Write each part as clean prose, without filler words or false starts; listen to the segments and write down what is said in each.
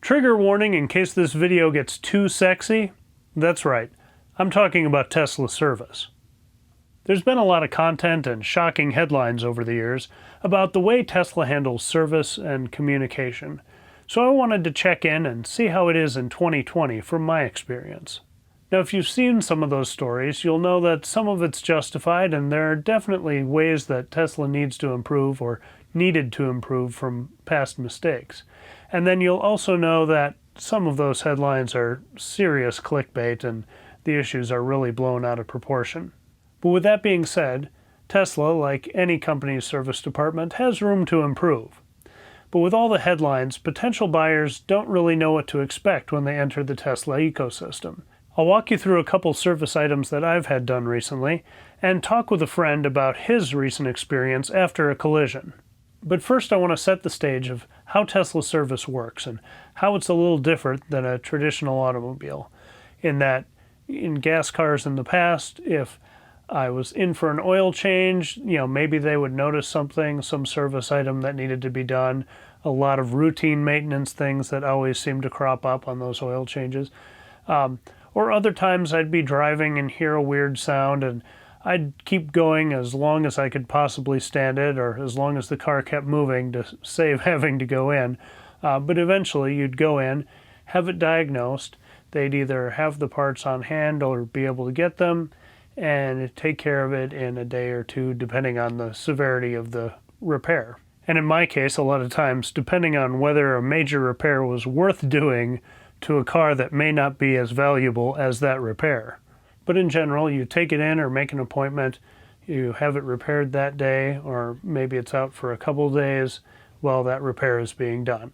Trigger warning in case this video gets too sexy. That's right, I'm talking about Tesla service. There's been a lot of content and shocking headlines over the years about the way Tesla handles service and communication, so I wanted to check in and see how it is in 2020 from my experience. Now, if you've seen some of those stories, you'll know that some of it's justified, and there are definitely ways that Tesla needs to improve or needed to improve from past mistakes. And then you'll also know that some of those headlines are serious clickbait and the issues are really blown out of proportion. But with that being said, Tesla, like any company's service department, has room to improve. But with all the headlines, potential buyers don't really know what to expect when they enter the Tesla ecosystem. I'll walk you through a couple service items that I've had done recently, and talk with a friend about his recent experience after a collision. But first I want to set the stage of how Tesla service works and how it's a little different than a traditional automobile. In that, in gas cars in the past, if I was in for an oil change, maybe they would notice something, some service item that needed to be done, a lot of routine maintenance things that always seem to crop up on those oil changes. Or other times I'd be driving and hear a weird sound and I'd keep going as long as I could possibly stand it, or as long as the car kept moving to save having to go in. But eventually you'd go in, have it diagnosed, they'd either have the parts on hand or be able to get them, and take care of it in a day or two, depending on the severity of the repair. And in my case, a lot of times, depending on whether a major repair was worth doing to a car that may not be as valuable as that repair. But in general, you take it in or make an appointment, you have it repaired that day, or maybe it's out for a couple days while that repair is being done.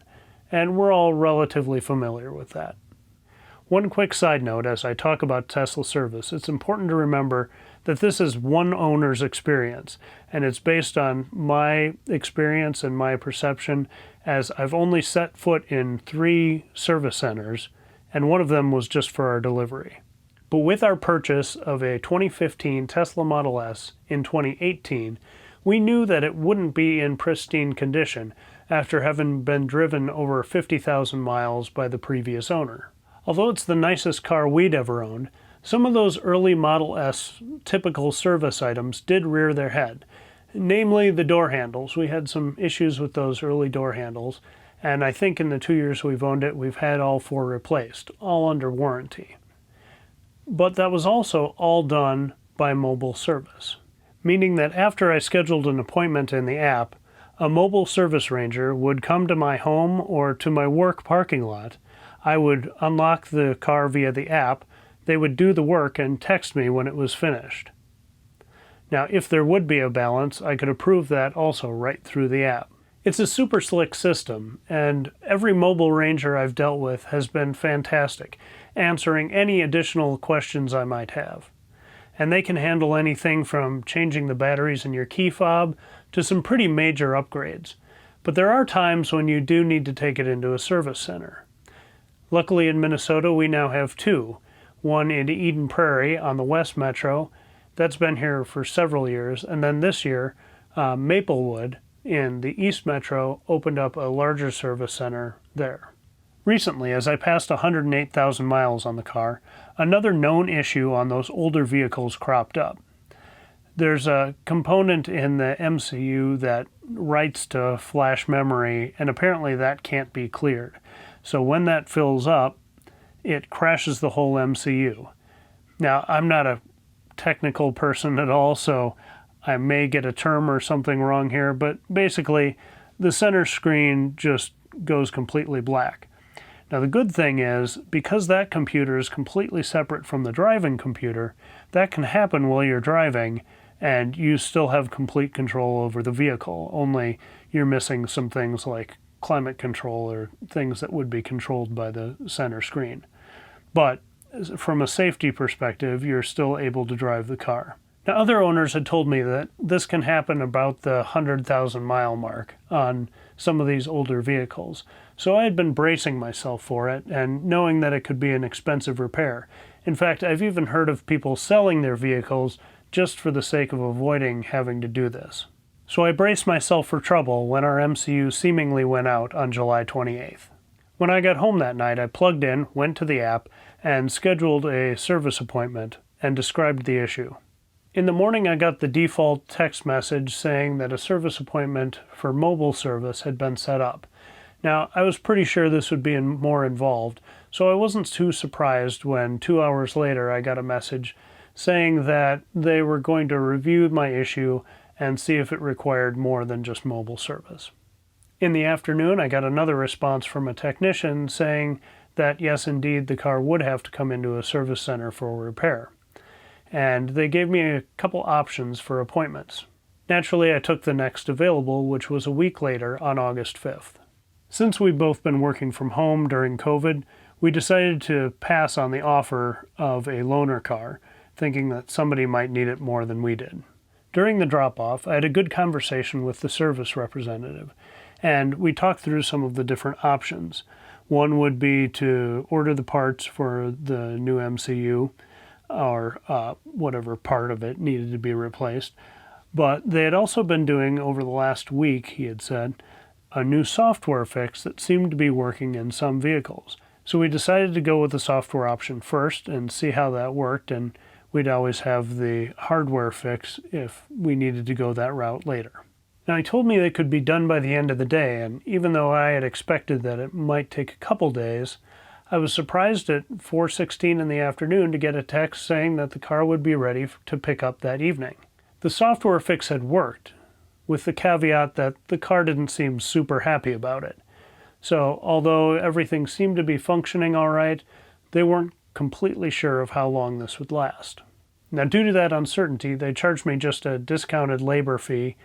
And we're all relatively familiar with that. One quick side note as I talk about Tesla service, it's important to remember that this is one owner's experience, and it's based on my experience and my perception, as I've only set foot in 3 service centers, and one of them was just for our delivery. But with our purchase of a 2015 Tesla Model S in 2018, we knew that it wouldn't be in pristine condition after having been driven over 50,000 miles by the previous owner. Although it's the nicest car we'd ever owned, some of those early Model S typical service items did rear their head, namely the door handles. We had some issues with those early door handles, and I think in the 2 years we've owned it, we've had all 4 replaced, all under warranty. But that was also all done by mobile service, meaning that after I scheduled an appointment in the app, a mobile service ranger would come to my home or to my work parking lot. I would unlock the car via the app, they would do the work and text me when it was finished. Now, if there would be a balance, I could approve that also right through the app. It's a super slick system, and every mobile ranger I've dealt with has been fantastic, answering any additional questions I might have. And they can handle anything from changing the batteries in your key fob to some pretty major upgrades. But there are times when you do need to take it into a service center. Luckily in Minnesota we now have 2, one in Eden Prairie on the West Metro, that's been here for several years, and then this year Maplewood in the East Metro opened up a larger service center there. Recently, as I passed 108,000 miles on the car, another known issue on those older vehicles cropped up. There's a component in the MCU that writes to flash memory, and apparently that can't be cleared. So when that fills up, it crashes the whole MCU. Now, I'm not a technical person at all, so I may get a term or something wrong here, but basically the center screen just goes completely black. Now the good thing is, because that computer is completely separate from the driving computer, that can happen while you're driving and you still have complete control over the vehicle, only you're missing some things like climate control or things that would be controlled by the center screen. But from a safety perspective, you're still able to drive the car. Now, other owners had told me that this can happen about the 100,000 mile mark on some of these older vehicles. So I had been bracing myself for it and knowing that it could be an expensive repair. In fact, I've even heard of people selling their vehicles just for the sake of avoiding having to do this. So I braced myself for trouble when our MCU seemingly went out on July 28th. When I got home that night, I plugged in, went to the app, and scheduled a service appointment and described the issue. In the morning, I got the default text message saying that a service appointment for mobile service had been set up. Now, I was pretty sure this would be more involved, so I wasn't too surprised when 2 hours later I got a message saying that they were going to review my issue and see if it required more than just mobile service. In the afternoon, I got another response from a technician saying that yes, indeed, the car would have to come into a service center for repair. And they gave me a couple options for appointments. Naturally, I took the next available, which was a week later on August 5th. Since we've both been working from home during COVID, we decided to pass on the offer of a loaner car, thinking that somebody might need it more than we did. During the drop-off, I had a good conversation with the service representative, and we talked through some of the different options. One would be to order the parts for the new MCU, or whatever part of it needed to be replaced. But they had also been doing, over the last week, he had said, a new software fix that seemed to be working in some vehicles. So we decided to go with the software option first and see how that worked, and we'd always have the hardware fix if we needed to go that route later. Now, he told me they could be done by the end of the day, and even though I had expected that it might take a couple days, I was surprised at 4:16 in the afternoon to get a text saying that the car would be ready to pick up that evening. The software fix had worked, with the caveat that the car didn't seem super happy about it. So, although everything seemed to be functioning all right, they weren't completely sure of how long this would last. Now, due to that uncertainty, they charged me just a discounted labor fee,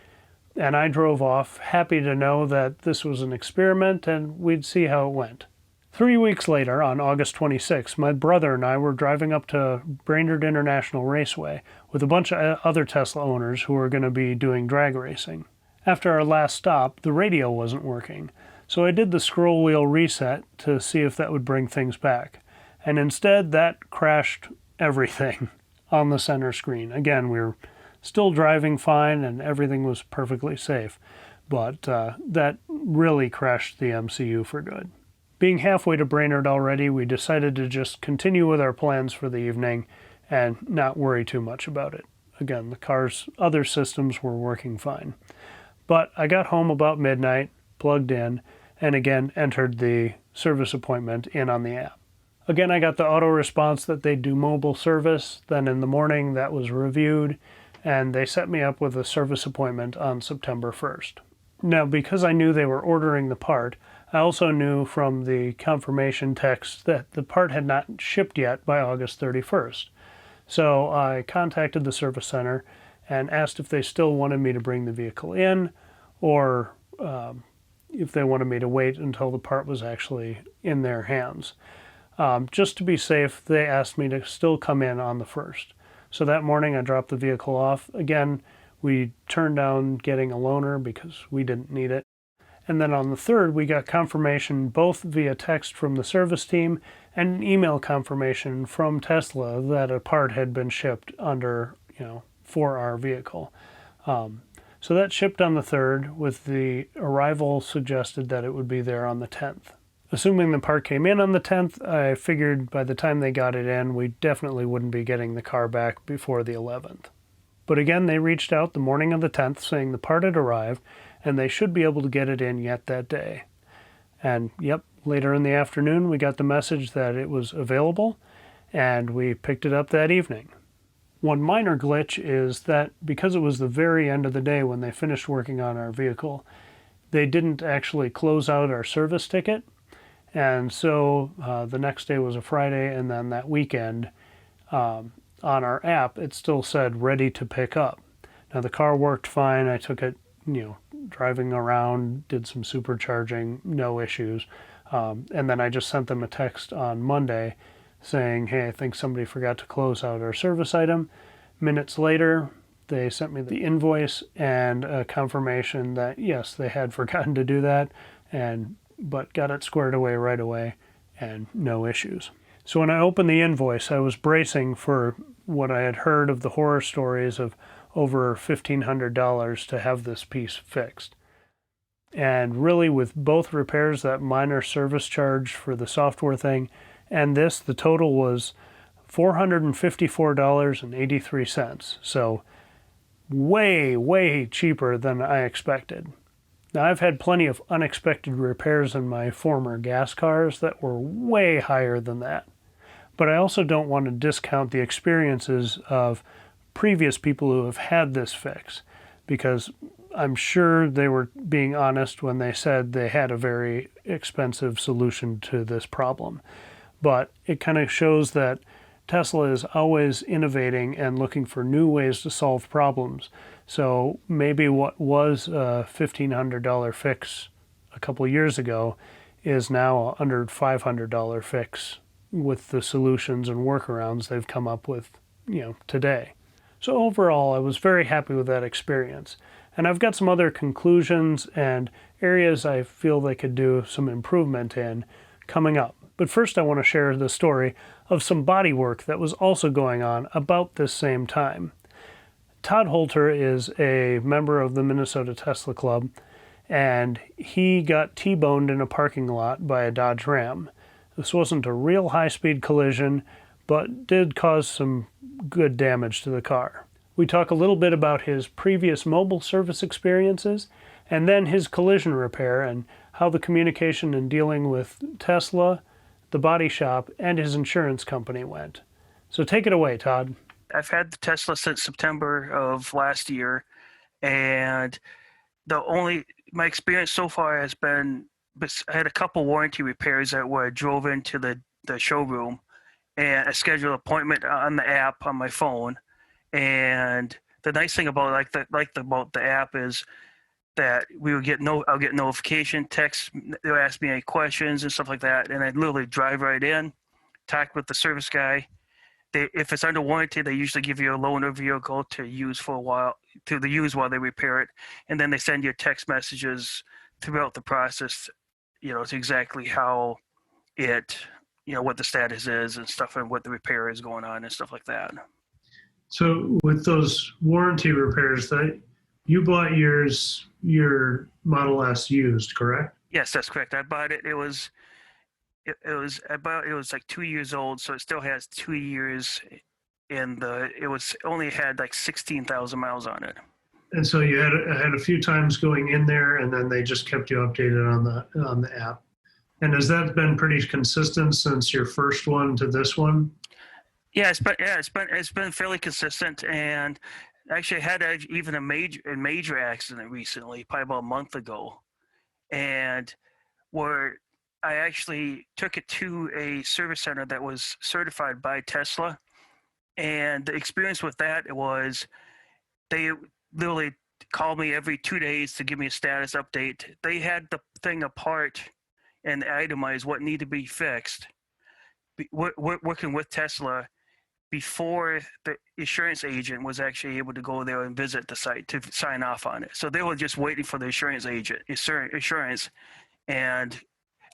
and I drove off, happy to know that this was an experiment and we'd see how it went. 3 weeks later, on August 26, my brother and I were driving up to Brainerd International Raceway with a bunch of other Tesla owners who were going to be doing drag racing. After our last stop, the radio wasn't working, so I did the scroll wheel reset to see if that would bring things back. And instead, that crashed everything on the center screen. Again, we were still driving fine and everything was perfectly safe, but that really crashed the MCU for good. Being halfway to Brainerd already, we decided to just continue with our plans for the evening and not worry too much about it. Again, the car's other systems were working fine. But I got home about midnight, plugged in, and again entered the service appointment in on the app. Again, I got the auto response that they'd do mobile service. Then in the morning, that was reviewed, and they set me up with a service appointment on September 1st. Now, because I knew they were ordering the part, I also knew from the confirmation text that the part had not shipped yet by August 31st. So I contacted the service center and asked if they still wanted me to bring the vehicle in, or if they wanted me to wait until the part was actually in their hands. Just to be safe, they asked me to still come in on the 1st. So that morning I dropped the vehicle off. Again, we turned down getting a loaner because we didn't need it. And then on the 3rd, we got confirmation both via text from the service team and an email confirmation from Tesla that a part had been shipped for our vehicle. So that shipped on the 3rd, with the arrival suggested that it would be there on the 10th. Assuming the part came in on the 10th, I figured by the time they got it in, we definitely wouldn't be getting the car back before the 11th. But again, they reached out the morning of the 10th saying the part had arrived, and they should be able to get it in yet that day. And yep, later in the afternoon, we got the message that it was available, and we picked it up that evening. One minor glitch is that because it was the very end of the day when they finished working on our vehicle, they didn't actually close out our service ticket. And so the next day was a Friday, and then that weekend on our app, it still said ready to pick up. Now the car worked fine. I took it, driving around, did some supercharging, no issues. And then I just sent them a text on Monday saying, hey, I think somebody forgot to close out our service item. Minutes later, they sent me the invoice and a confirmation that, yes, they had forgotten to do that, but got it squared away right away and no issues. So when I opened the invoice, I was bracing for what I had heard of the horror stories of over $1,500 to have this piece fixed. And really, with both repairs, that minor service charge for the software thing, and this, the total was $454.83. So way, way cheaper than I expected. Now, I've had plenty of unexpected repairs in my former gas cars that were way higher than that. But I also don't want to discount the experiences of previous people who have had this fix, because I'm sure they were being honest when they said they had a very expensive solution to this problem. But it kind of shows that Tesla is always innovating and looking for new ways to solve problems. So maybe what was a $1,500 fix a couple years ago is now a under $500 fix with the solutions and workarounds they've come up with, today. So overall, I was very happy with that experience. And I've got some other conclusions and areas I feel they could do some improvement in coming up. But first I want to share the story of some body work that was also going on about this same time. Todd Holter is a member of the Minnesota Tesla Club, and he got T-boned in a parking lot by a Dodge Ram. This wasn't a real high-speed collision, but did cause some good damage to the car. We talk a little bit about his previous mobile service experiences, and then his collision repair and how the communication and dealing with Tesla, the body shop, and his insurance company went. So take it away, Todd. I've had the Tesla since September of last year, and my experience so far has been, I had a couple warranty repairs that where I drove into the showroom, and I scheduled an appointment on the app on my phone. And the nice thing about about the app is that I'll get notification texts. They'll ask me any questions and stuff like that, and I'd literally drive right in, talk with the service guy. If it's under warranty, they usually give you a loaner vehicle to use for a while, while they repair it, and then they send you text messages throughout the process, to exactly how it, what the status is and stuff, and what the repair is going on and stuff like that. So with those warranty repairs, that you bought your Model S used, correct? Yes, that's correct. I bought it. It was like 2 years old, so it still has 2 years. Only had like 16,000 miles on it. And so you had a few times going in there, and then they just kept you updated on the app. And has that been pretty consistent since your first one to this one? Yeah, it's been fairly consistent, and actually I had even a major accident recently, probably about a month ago, and where I actually took it to a service center that was certified by Tesla, and the experience with that was they literally called me every 2 days to give me a status update. They had the thing apart and itemized what needed to be fixed. Working with Tesla before the insurance agent was actually able to go there and visit the site to sign off on it. So they were just waiting for the insurance, and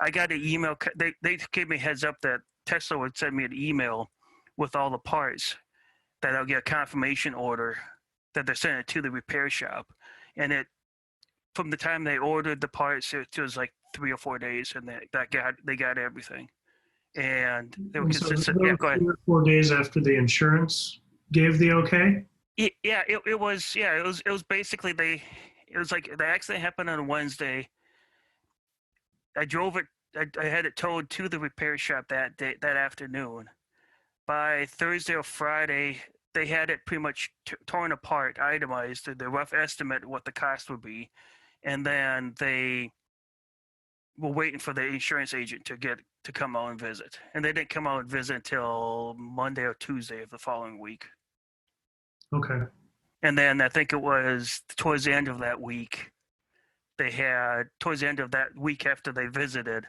I got an email. They gave me a heads up that Tesla would send me an email with all the parts, that I'll get a confirmation order that they're sending it to the repair shop. And from the time they ordered the parts, it was like 3 or 4 days, and they got everything. And they were consistent. Yeah, go ahead. 3 or 4 days after the insurance gave the okay? It was basically it was like the accident happened on a Wednesday. I drove it. I had it towed to the repair shop that afternoon. By Thursday or Friday, they had it pretty much torn apart, itemized, the rough estimate of what the cost would be, and then they were waiting for the insurance agent to come out and visit. And they didn't come out and visit until Monday or Tuesday of the following week. Okay. And then I think it was towards the end of that week, after they visited,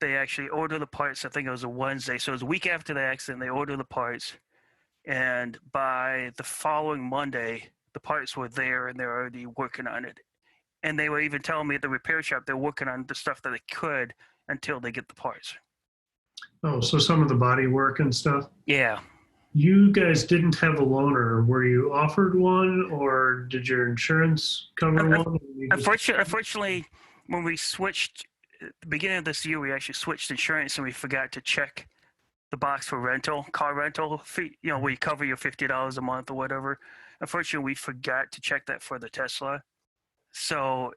they actually ordered the parts. I think it was a Wednesday. So it was a week after the accident, they ordered the parts. And by the following Monday, the parts were there and they're already working on it. And they were even telling me at the repair shop they're working on the stuff that they could until they get the parts. Oh, so some of the body work and stuff? Yeah. You guys didn't have a loaner. Were you offered one, or did your insurance cover Un- un- one? And you just Unfortunately, when we switched at the beginning of this year, we actually switched insurance and we forgot to check the box for rental, car rental fee. You know, where you cover your $50 a month or whatever. Unfortunately, we forgot to check that for the Tesla. So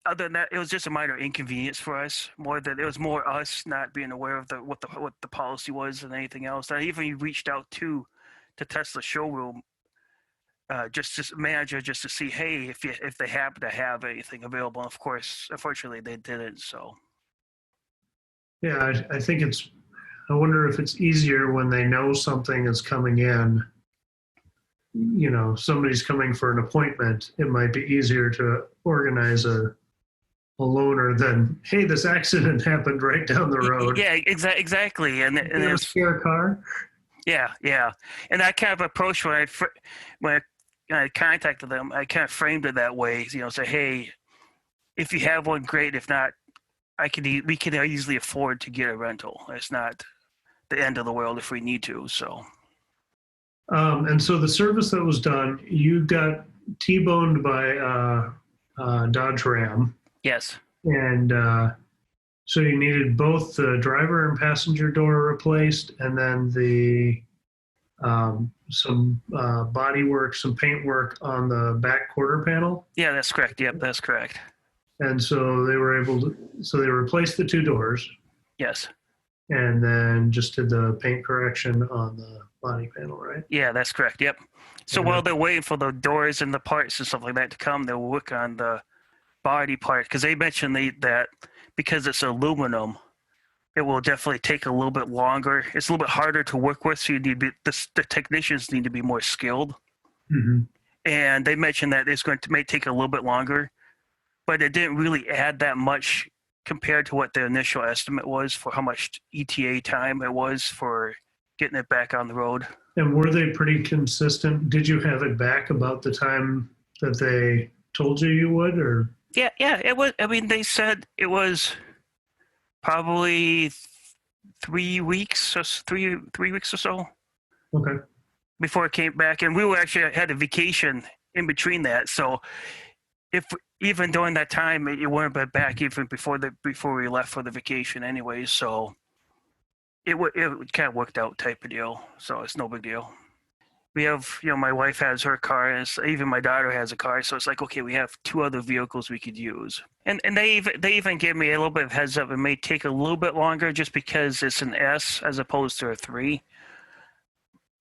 other than that, it was just a minor inconvenience for us. More than it was more us not being aware of what the policy was than anything else. I even reached out to the Tesla showroom, just manager, just to see, hey, if they happen to have anything available. And of course, unfortunately, they didn't. So yeah, I think it's. I wonder if it's easier when they know something is coming in. You know, somebody's coming for an appointment. It might be easier to organize a loaner than, hey, this accident happened right down the road. yeah, exactly. And You have a it's spare car? yeah, and that kind of approach when I contacted them, I kind of framed it that way. You know, say, hey, if you have one, great. If not, we can easily afford to get a rental. It's not the end of the world if we need to. So And so the service that was done, you got T-boned by Dodge Ram, yes, and so you needed both the driver and passenger door replaced, and then the some body work, some paint work on the back quarter panel. yeah, that's correct. Yep, that's correct. And so they were able to, so they replaced the two doors Yes, and then just did the paint correction on the body panel, right? yeah, that's correct. Yep. So Yeah. while they're waiting for the doors and the parts and stuff like that to come, they'll work on the body part because they mentioned that because it's aluminum, it will definitely take a little bit longer. It's a little bit harder to work with, so the technicians need to be more skilled. Mm-hmm. And they mentioned that it's going to may take a little bit longer, but it didn't really add that much compared to what the initial estimate was for how much ETA time it was for getting it back on the road. And were they pretty consistent? Did you have it back about the time that they told you you would, or? Yeah, it was. I mean, they said it was probably 3 weeks or 3 weeks or so Okay. before it came back, and we were actually had a vacation in between that. So if even during that time, it wouldn't have been back even before we left for the vacation, anyway. So it kind of worked out type of deal. So it's no big deal. We have, my wife has her car, and even my daughter has a car. So it's like, okay, we have two other vehicles we could use. And they even gave me a little bit of heads up. It may take a little bit longer just because it's an S as opposed to a 3.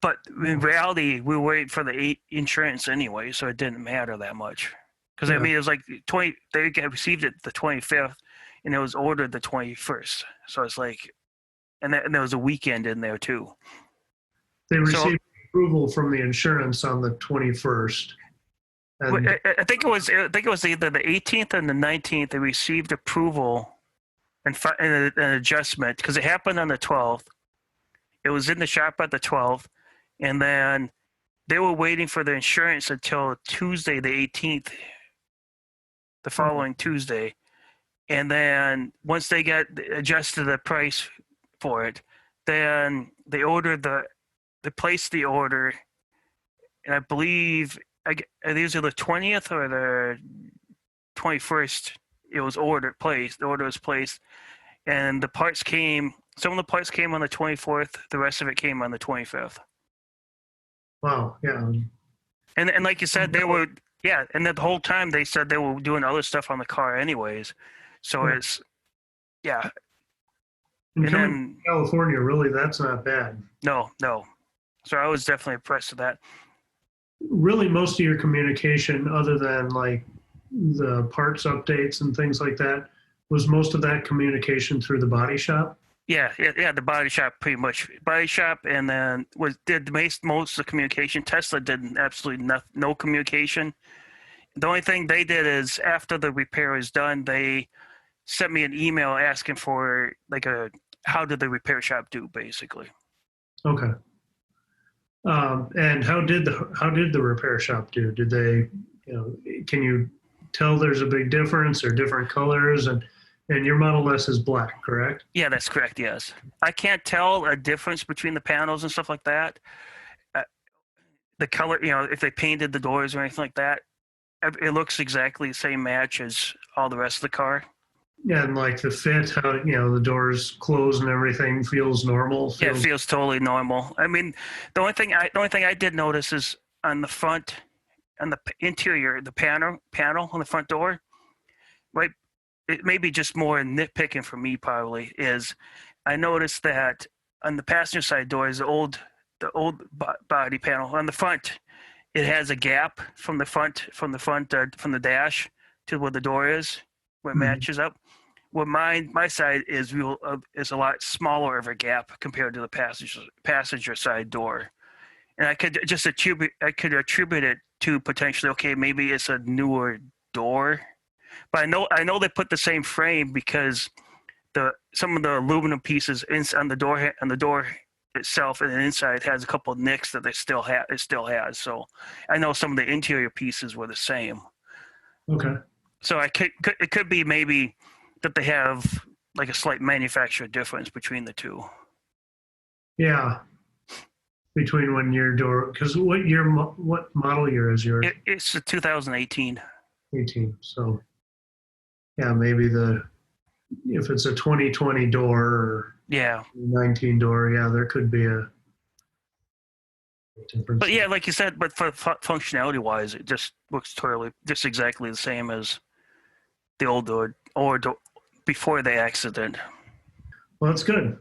But in reality, we were waiting for the insurance anyway, so it didn't matter that much. Because Yeah. I mean, it was like 20. They received it the 25th, and it was ordered the 21st. So it's like, and there was a weekend in there too. They So received approval from the insurance on the 21st. And I think it was either the 18th and the 19th. They received approval and an adjustment because it happened on the 12th. It was in the shop at the 12th, and then they were waiting for the insurance until Tuesday, the 18th, the following Tuesday. And then once they got adjusted the price for it, then they placed the order, and I believe these are the 20th or the 21st. It was placed. The order was placed, and the parts came. Some of the parts came on the 24th. The rest of it came on the 25th. wow, yeah. And like you said, they were and the whole time they said they were doing other stuff on the car anyways. So Yeah. it's yeah. And And coming then to California, really, that's not bad. no. So I was definitely impressed with that. Really, most of your communication, other than like the parts updates and things like that, was most of that communication through the body shop. Yeah. The body shop, pretty much body shop, and then did most of the communication. Tesla did absolutely no communication. The only thing they did is after the repair is done, they sent me an email asking for like how did the repair shop do, basically. Okay. And how did the repair shop do? Did they, can you tell there's a big difference or different colors? And And your Model S is black, correct? Yeah, that's correct. Yes, I can't tell a difference between the panels and stuff like that. Uh, the color, if they painted the doors or anything like that, it looks exactly the same match as all the rest of the car. Yeah, and like the fit, how the doors close and everything feels normal. Yeah, it feels totally normal. I mean, the only thing I did notice is on the front, on the interior, the panel on the front door, right? It may be just more nitpicking for me probably is I noticed that on the passenger side doors, the old body panel on the front, it has a gap from the dash to where the door is, where it Mhm. matches up. Where my side is a lot smaller of a gap compared to the passenger side door, and I could attribute it to potentially, okay, maybe it's a newer door, but I know they put the same frame because some of the aluminum pieces on the door itself and the inside has a couple of nicks that it still has. So I know some of the interior pieces were the same. Okay. So it could be maybe that they have like a slight manufacturer difference between the two. Yeah, between when your door, because what model year is yours? It's a 2018. 18. So yeah, maybe if it's a 2020 door or Yeah, 19 door, yeah, there could be a difference. but yeah, like you said, but for functionality wise, it just looks totally just exactly the same as the old door or before the accident. Well, that's good.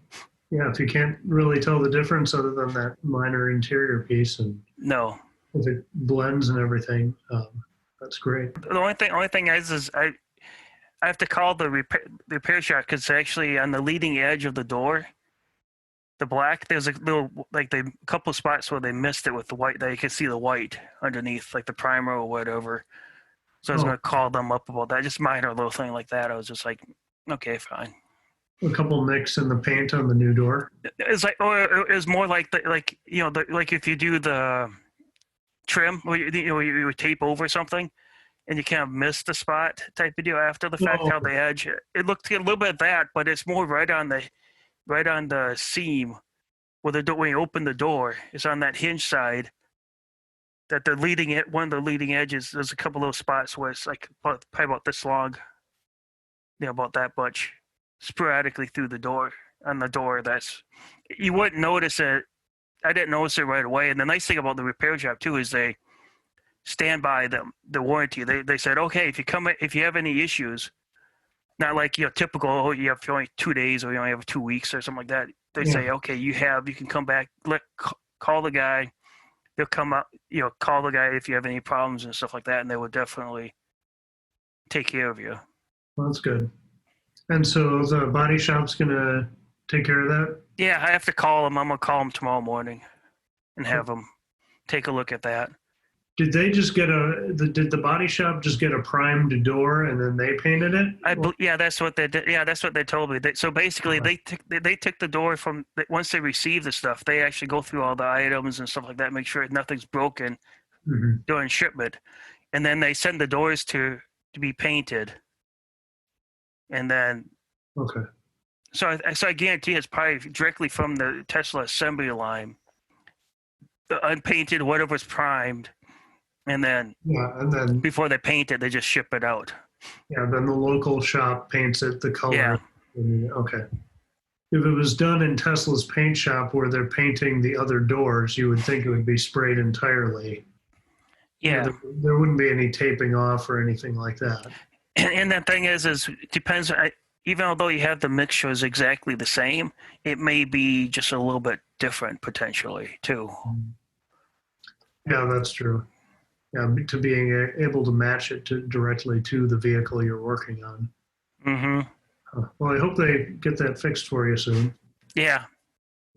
Yeah, if you can't really tell the difference other than that minor interior piece, and No, if it blends and everything, that's great. the only thing is I have to call the repair shop because actually on the leading edge of the door, the black, there's a little like a couple spots where they missed it with the white. That you can see the white underneath, like the primer or whatever. So I was Oh, gonna call them up about that, just minor little thing like that. I was just like, okay, fine. a couple nicks in the paint on the new door. It's like, or it was more like like if you do the trim, or you would tape over something, and you kind of miss the spot type of deal after the fact. Oh, How the edge, it looked a little bit of that, but it's more right on the seam where when you open the door, it's on that hinge side. That one of the leading edges, there's a couple of spots where it's like probably about this long, about that much, sporadically through the door on the door. That's you wouldn't notice it. I didn't notice it right away. And the nice thing about the repair shop too is they stand by the warranty. They said, okay, if you have any issues, not like typical, oh, you have only 2 days or you only have 2 weeks or something like that. They yeah. say, okay, you can come back, call the guy. They'll come up, call the guy if you have any problems and stuff like that, and they will definitely take care of you. Well, that's good. And so the body shop's gonna take care of that. Yeah, I have to call them. I'm gonna call them tomorrow morning and have them take a look at that. Did they just did the body shop just get a primed door and then they painted it? Yeah, that's what they did. Yeah, that's what they told me. So basically, Okay. they took the door from once they receive the stuff. They actually go through all the items and stuff like that, make sure nothing's broken Mhm. during shipment, and then they send the doors to be painted. And then, Okay. so I guarantee it's probably directly from the Tesla assembly line, the unpainted, whatever's primed, and then Yeah, and then before they paint it, they just ship it out. then the local shop paints it the Yeah, color. Okay. If it was done in Tesla's paint shop where they're painting the other doors, you would think it would be sprayed entirely. yeah. There wouldn't be any taping off or anything like that. And the thing is it depends. Even although you have the mixtures exactly the same, it may be just a little bit different potentially too. Yeah, that's true. Yeah, to being able to match it directly to the vehicle you're working on. Mm-hmm. Well, I hope they get that fixed for you soon. Yeah,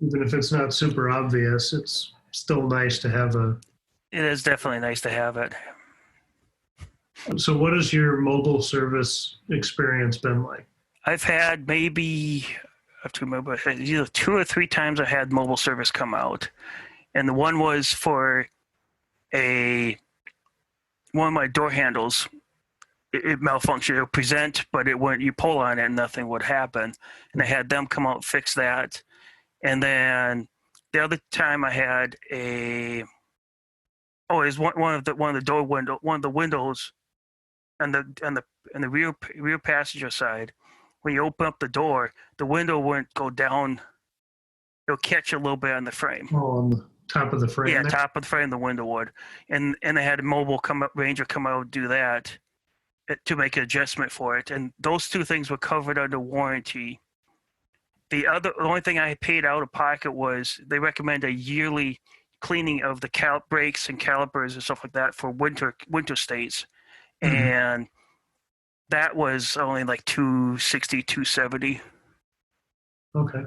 Even if it's not super obvious, it's still nice to have a. it is definitely nice to have it. So, what has your mobile service experience been like? I've had maybe, I have to remember, either 2 or 3 times I had mobile service come out, and the one was for one of my door handles. it malfunctioned. It would present, but it wouldn't. You pull on it, and nothing would happen. And I had them come out and fix that. And then the other time I had it was one of the windows on the rear passenger side. When you open up the door, the window wouldn't go down. It'll catch a little bit on the frame. Oh, on the top of the frame. Yeah, there? top of the frame, the window would. And I had a mobile ranger come out and do that to make an adjustment for it. And those two things were covered under warranty. The only thing I paid out of pocket was they recommend a yearly cleaning of the brakes and calipers and stuff like that for winter states. Mhm. And that was only like $260, $270. Okay.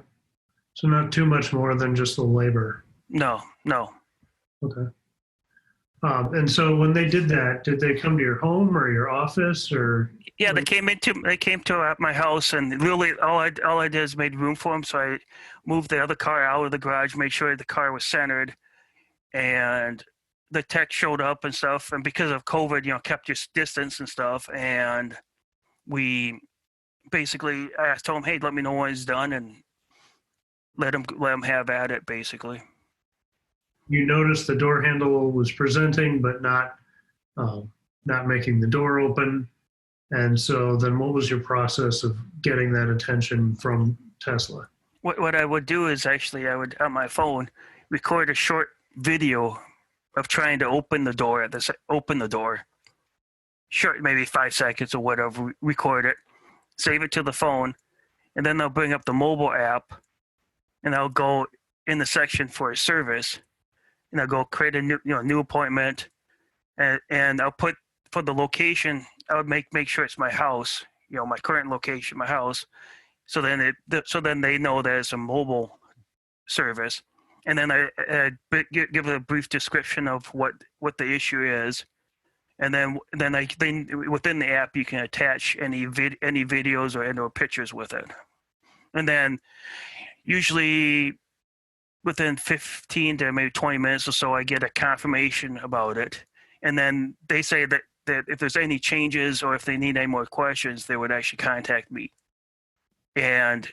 So not too much more than just the labor. No. Okay. And so when they did that, did they come to your home or your office or? Yeah, they came to my house, and really all I did is made room for them. So I moved the other car out of the garage, made sure the car was centered, and the tech showed up and stuff. And because of COVID, kept your distance and stuff. And we basically, I told him, hey, let me know when it's done, and let him have at it, basically. You noticed the door handle was presenting, but not making the door open. And so then what was your process of getting that attention from Tesla? What I would do is actually I would, on my phone, record a short video of trying to open the door. Short, maybe 5 seconds or whatever, record it, save it to the phone, and then they'll bring up the mobile app, and I'll go in the section for a service, and I'll go create a new appointment, and I'll put for the location. I would make sure it's my house, my current location, my house. So then they know that it's a mobile service, and then I give a brief description of what the issue is, and then within the app you can attach any videos or pictures with it, and then usually within 15 to maybe 20 minutes or so, I get a confirmation about it, and then they say that if there's any changes or if they need any more questions, they would actually contact me. And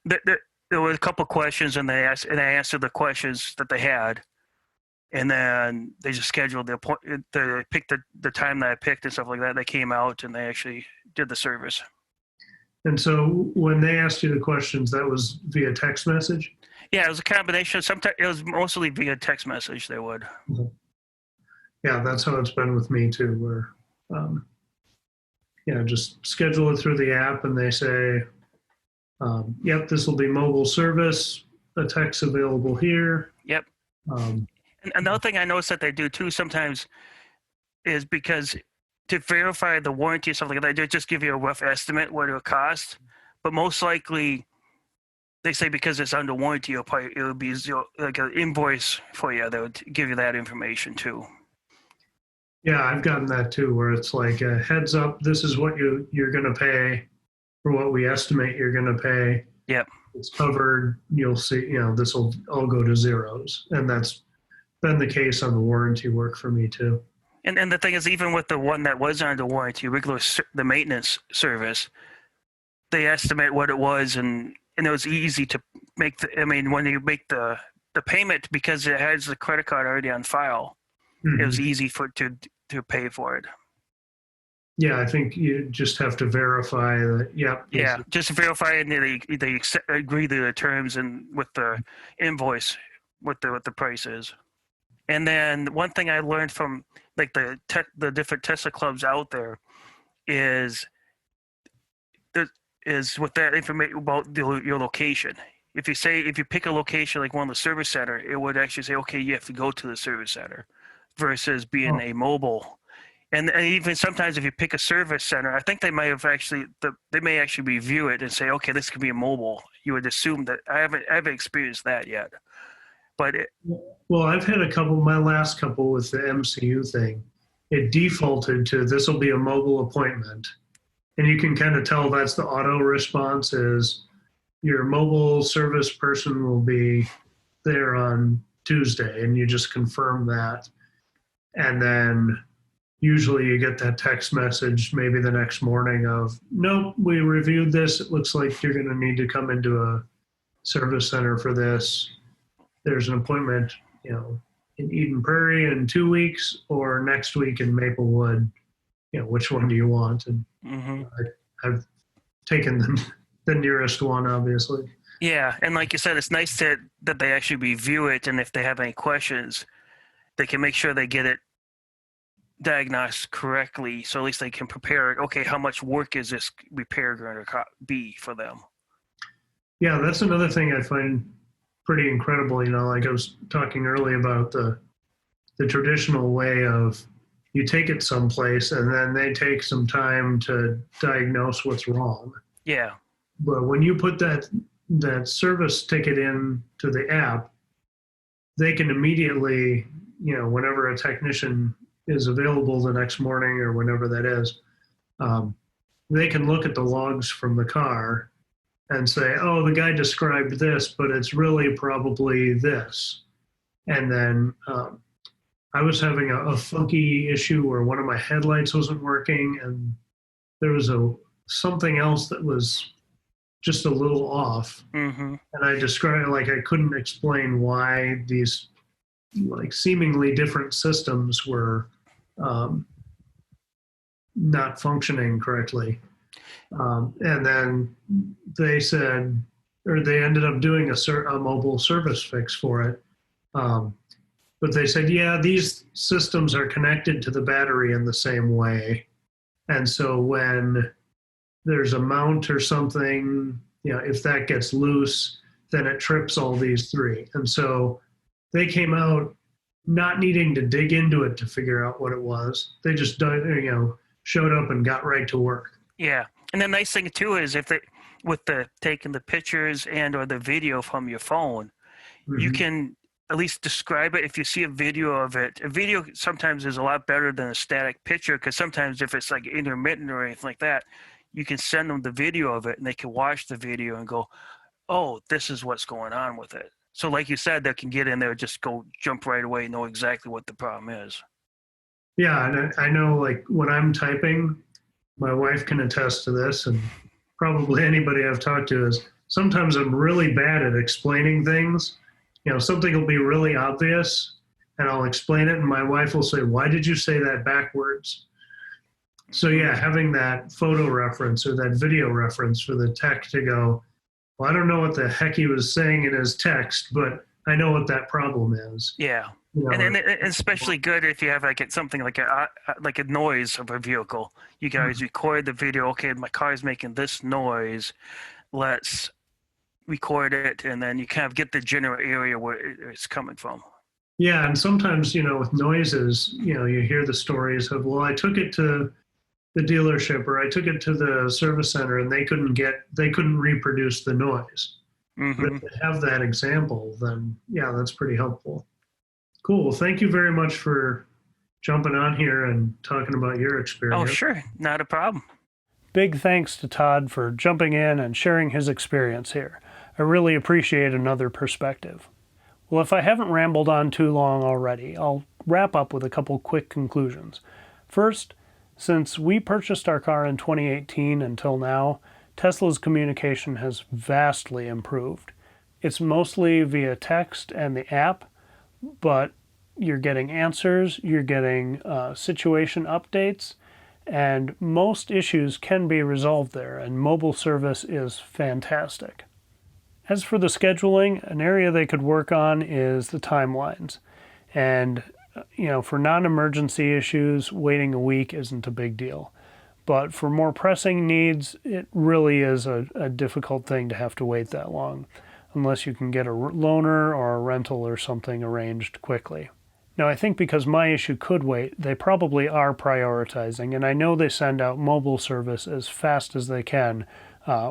there were a couple of questions, and I answered the questions that they had, and then they just scheduled the appointment. They picked the time that I picked and stuff like that. They came out and they actually did the service. And so when they asked you the questions, that was via text message? Yeah, it was a combination. Sometimes it was mostly via text message. They would. Mm-hmm. Yeah, that's how it's been with me too, where, just schedule it through the app and they say, yep, this will be mobile service, a text available here. Yep. And another thing I noticed that they do too sometimes is because to verify the warranty and stuff like that, they just give you a rough estimate what it will cost. But most likely, they say because it's under warranty, it'll be like an invoice for you that would give you that information too. Yeah, I've gotten that too, where it's like a heads up, this is what you're going to pay for what we estimate you're going to pay. Yep. It's covered. You'll see, this will all go to zeros. And that's been the case on the warranty work for me too. And the thing is, even with the one that was under warranty, the maintenance service, they estimate what it was, and it was easy to make. When you make the payment, because it has the credit card already on file, Mm-hmm. It was easy to pay for it. Yeah, I think you just have to verify that. Yep. Yeah, just verify and they agree to the terms and with the invoice, what the price is. And then one thing I learned from like the different Tesla clubs out there is with that information about your location. If you pick a location like one of the service center, it would actually say, okay, you have to go to the service center, versus being a mobile. And even sometimes if you pick a service center, I think they may actually review it and say, okay, this could be a mobile. You would assume that. I haven't experienced that yet. But well, I've had my last couple with the MCU thing, it defaulted to this will be a mobile appointment. And you can kind of tell that's the auto response is your mobile service person will be there on Tuesday, and you just confirm that. And then usually you get that text message maybe the next morning of, nope, we reviewed this. It looks like you're going to need to come into a service center for this. There's an appointment, in Eden Prairie in 2 weeks or next week in Maplewood. Which one do you want? And I've taken the nearest one, obviously. Yeah, and like you said, it's nice that they actually review it, and if they have any questions, they can make sure they get it diagnosed correctly, so at least they can prepare it. Okay, how much work is this repair going to be for them? Yeah, that's another thing I find pretty incredible. Like I was talking earlier about the traditional way of you take it someplace and then they take some time to diagnose what's wrong. Yeah. But when you put that service ticket in to the app, they can immediately, whenever a technician is available the next morning or whenever that is, they can look at the logs from the car and say, oh, the guy described this, but it's really probably this. And then I was having a funky issue where one of my headlights wasn't working, and there was something else that was just a little off. And I described, like, I couldn't explain why these like seemingly different systems were not functioning correctly. And then they said, or they ended up doing a mobile service fix for it. But they said, yeah, these systems are connected to the battery in the same way. And so when there's a mount or something, if that gets loose, then it trips all these three. And so they came out not needing to dig into it to figure out what it was. They just, showed up and got right to work. Yeah. And the nice thing too is with taking the pictures and or the video from your phone, you can at least describe it. If you see a video of it, a video sometimes is a lot better than a static picture, because sometimes if it's like intermittent or anything like that, you can send them the video of it and they can watch the video and go, oh, this is what's going on with it. So like you said, they can get in there, just jump right away, know exactly what the problem is. Yeah, and I know, like, when I'm typing, my wife can attest to this, and probably anybody I've talked to, is sometimes I'm really bad at explaining things. Something will be really obvious, and I'll explain it, and my wife will say, why did you say that backwards? So yeah, having that photo reference or that video reference for the tech to go, well, I don't know what the heck he was saying in his text, but I know what that problem is. Yeah. And especially good if you have something like a noise of a vehicle. You can always record the video. Okay, my car is making this noise. Let's record it, and then you kind of get the general area where it's coming from. Yeah, and sometimes, with noises, you hear the stories of, well, I took it to the dealership or I took it to the service center and they couldn't reproduce the noise. But if they have that example, then yeah, that's pretty helpful. Cool. Well, thank you very much for jumping on here and talking about your experience. Oh, sure. Not a problem. Big thanks to Todd for jumping in and sharing his experience here. I really appreciate another perspective. Well, if I haven't rambled on too long already, I'll wrap up with a couple quick conclusions. First, since we purchased our car in 2018 until now, Tesla's communication has vastly improved. It's mostly via text and the app, but you're getting answers, you're getting situation updates, and most issues can be resolved there, and mobile service is fantastic. As for the scheduling, an area they could work on is the timelines. And, for non-emergency issues, waiting a week isn't a big deal. But for more pressing needs, it really is a difficult thing to have to wait that long, unless you can get a loaner or a rental or something arranged quickly. Now, I think because my issue could wait, they probably are prioritizing, and I know they send out mobile service as fast as they can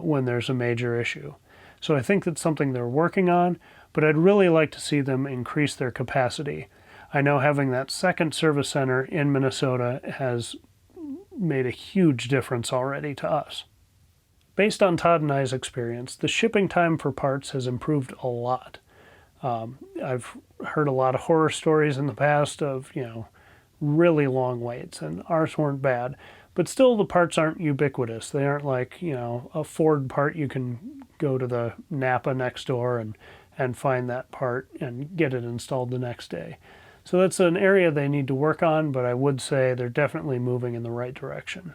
when there's a major issue. So I think that's something they're working on, but I'd really like to see them increase their capacity. I know having that second service center in Minnesota has made a huge difference already to us. Based on Todd and I's experience, the shipping time for parts has improved a lot. I've heard a lot of horror stories in the past of, really long waits, and ours weren't bad. But still, the parts aren't ubiquitous. They aren't like, a Ford part you can go to the Napa next door and find that part and get it installed the next day. So that's an area they need to work on, but I would say they're definitely moving in the right direction.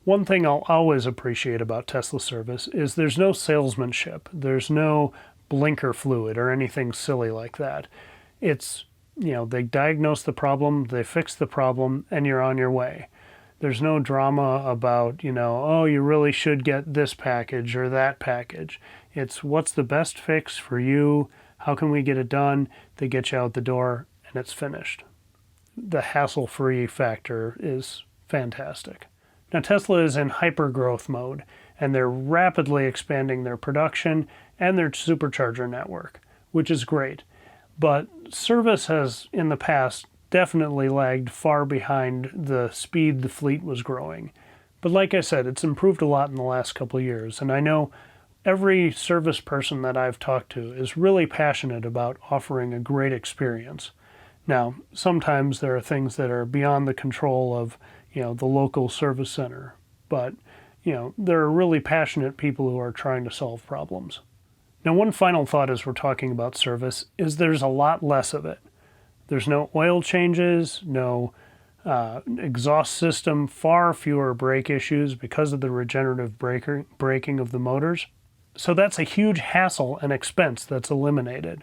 One thing I'll always appreciate about Tesla service is there's no salesmanship. There's no blinker fluid or anything silly like that. It's, they diagnose the problem, they fix the problem, and you're on your way. There's no drama about, oh, you really should get this package or that package. It's what's the best fix for you? How can we get it done? They get you out the door and it's finished. The hassle-free factor is fantastic. Now, Tesla is in hyper-growth mode, and they're rapidly expanding their production and their supercharger network, which is great. But service has, in the past, definitely lagged far behind the speed the fleet was growing. But like I said, it's improved a lot in the last couple of years, and I know every service person that I've talked to is really passionate about offering a great experience. Now, sometimes there are things that are beyond the control of, the local service center, but, there are really passionate people who are trying to solve problems. Now, one final thought as we're talking about service is there's a lot less of it. There's no oil changes, no exhaust system, far fewer brake issues because of the regenerative braking of the motors. So that's a huge hassle and expense that's eliminated.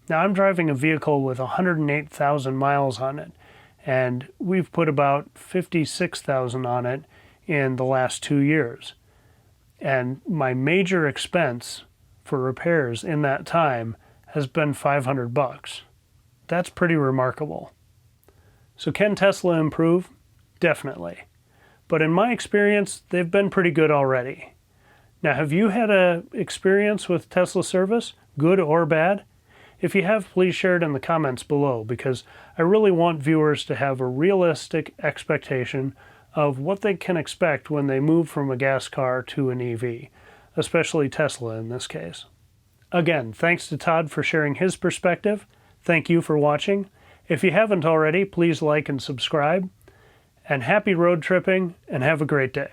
Now, I'm driving a vehicle with 108,000 miles on it, and we've put about 56,000 on it in the last 2 years. And my major expense for repairs in that time has been $500. That's pretty remarkable. So can Tesla improve? Definitely. But in my experience, they've been pretty good already. Now, have you had an experience with Tesla service, good or bad? If you have, please share it in the comments below, because I really want viewers to have a realistic expectation of what they can expect when they move from a gas car to an EV, especially Tesla in this case. Again, thanks to Todd for sharing his perspective. Thank you for watching. If you haven't already, please like and subscribe. And happy road tripping, and have a great day.